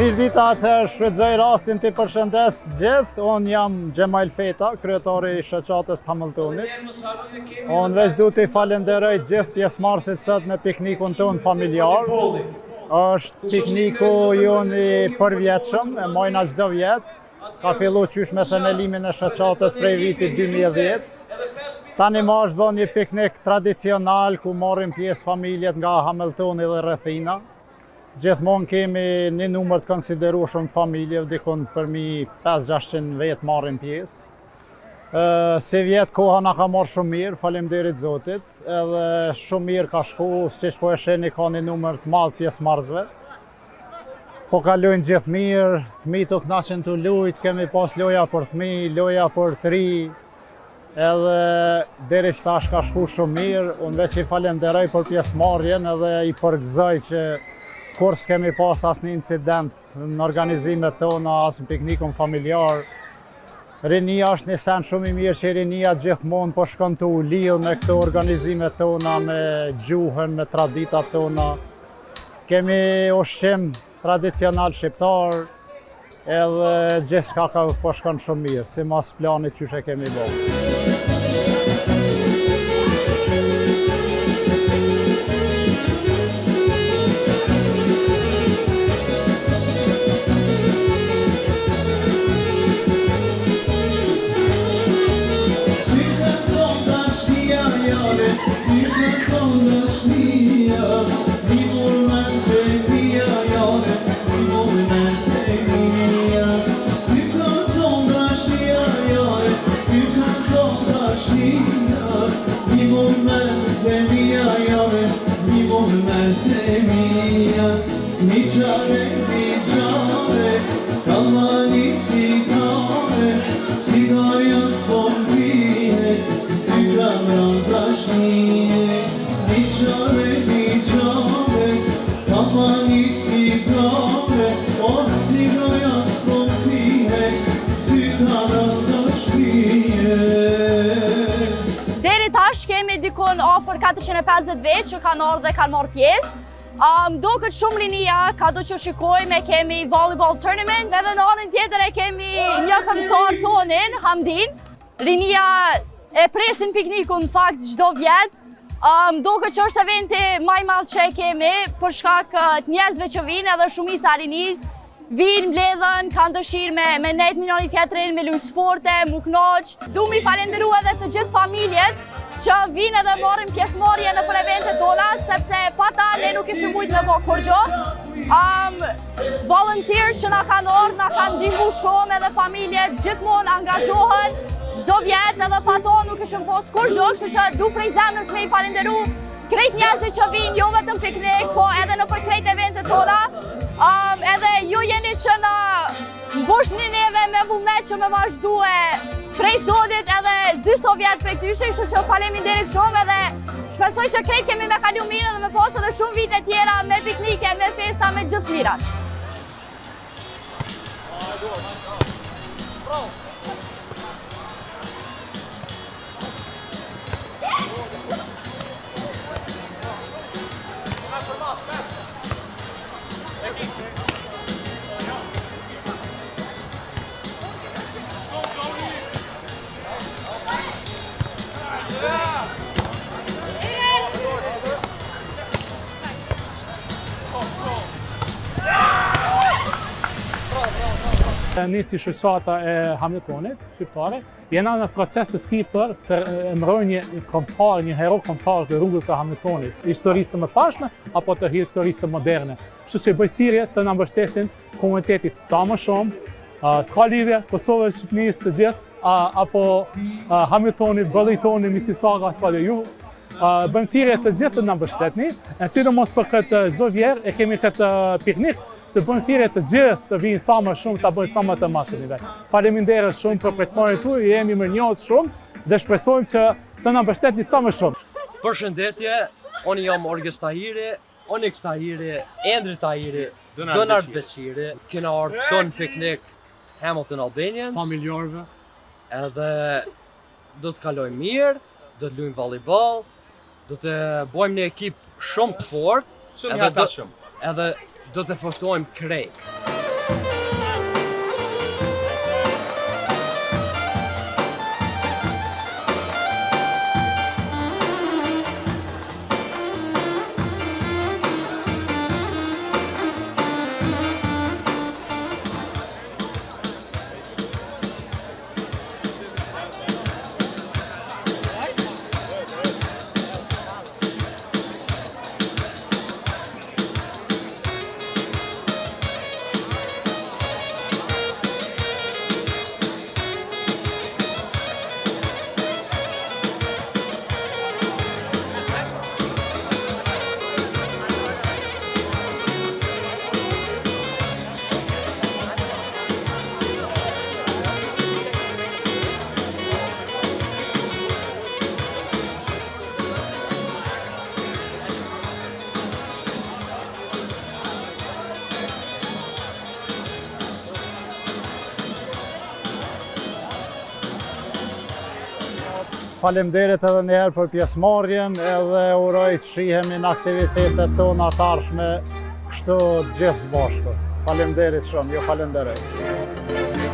Mirë dita të shfrytëzoj rastin të përshëndes gjithë. Unë jam Gjemal Feta, kryetari i shoqatës të Hamiltonit. Unë veç du t'i falenderoj gjithë pjesëmarrësit sot në piknikun tonë familjar. Është pikniku jonë i përvjetshëm, e mojna çdo vjet. Ka fillu qysh me themelimin e shoqatës prej vitit 2010. Tani më është bën një piknik tradicional ku marrin pjesë familjet nga Hamiltoni dhe rrethina. Gjithmonë kemi një numër të konsiderueshëm të familjeve, dikon përmi 500-600 vetë marrin pjesë. Si vjetë koha na ka marrë shumë mirë, faleminderit Zotit, edhe shumë mirë ka shku, siç po e shihni ka një numër të madh pjesëmarrësve. Po kalojnë gjithë mirë, fëmijët u kënaqen të lujt, kemi pas loja për fëmijë, loja për të ri, edhe deri tash ka shku shumë mirë. Unë veç i falenderoj për pjesëmarrjen edhe i përgëzoj që kur s'kemi pas asnjë incident në organizimet tona, as në piknikun familjar. Rinia është një sen shumë i mirë që rinia gjithmonë po shkon të u lidh me këto organizimet tona, me gjuhën, me traditat tona. Kemi ushqim tradicional shqiptar, edhe gjithçka ka po shkon shumë mirë, sipas planit që e kemi bërë. Kemi dikon afër 450 vjeç që kanë ardhur dhe kanë marrë pjesë. Duket shumë rinia, ka do që shikojmë, kemi volleyball tournament, edhe në anën tjetër e kemi një këmbëtar tonin, Hamdin. Rinia e presin piknikun në fakt çdo vjet. Duket që është eventi më i madh që e kemi për shkak të njerëzve që vinë edhe shumica e rinisë. Vinë, mbledhen, kanë dëshirë me nejt njëri tjetrin, me lujt sporte, mu knoq. Du mi falenderu edhe të gjithë familjet që vinë edhe marrin pjesëmarrje në për eventet tona, sepse pa ta ne nuk ishim mujt me bërë kur gjë. Volunteers që na kanë ardhur, na kanë ndihmu shumë, edhe familjet gjithmonë angazhohen çdo vjet, edhe pa to nuk ishim pas kur gjë, kështu që du prej zemrës me i falenderu krejt njerëzit që vinë, jo vetëm piknik, po edhe në për krejt eventet tona. Edhe ju jeni që na mbushni neve me vullnet që me vazhdue prej sotit edhe s'dyso vjet prej këtyre, kështu që faleminderit shumë edhe shpresoj që krejt kemi me kalu mirë dhe me pas edhe shumë vite tjera me piknike, me festa, me gjithë mirat. Nisi shoqata e Hamiltonit, shqiptare, jena në proces të sipër të emërojnë një hero kombëtar të rrugës së Hamiltonit, historisë të mëparshme apo të historisë moderne. Kështu që bëj thirrje të na mbështesin komuniteti sa më shumë, s'ka lidhje Kosovë, Shqipërisë të gjithë, apo Hamiltonit, Bëllëjtoni, Mississauga, s'ka lidhje. Ju bëjmë thirrje të gjithë të na mbështetni, sidomos për këtë çdo vjerë e kemi këtë piknik. Të bëjmë thirrje të gjithë të vinë sa më shumë, ta bëjnë sa më të maksimin. Faleminderit shumë për pjesëmarrjen tuaj, jemi mirënjohës shumë dhe shpresojmë që të na mbështetni sa më shumë. Përshëndetje, unë jam Orges Tahiri, Onyx Tahiri, Endri Tahiri, Donald Beqiri. Kena ardhur këtu në piknik Hamilton Albanians. Familjarve. Edhe do të kalojmë mirë, do të luajmë volleyball, do të bëjmë një ekip shumë të fortë. Shumë i hatashëm. Edhe do të fortojmë krejt. Faleminderit edhe njëherë për pjesëmarrjen, edhe uroj të shihemi në aktivitetet tona të ardhshme kështu gjithë së bashku. Faleminderit shumë, ju falenderoj.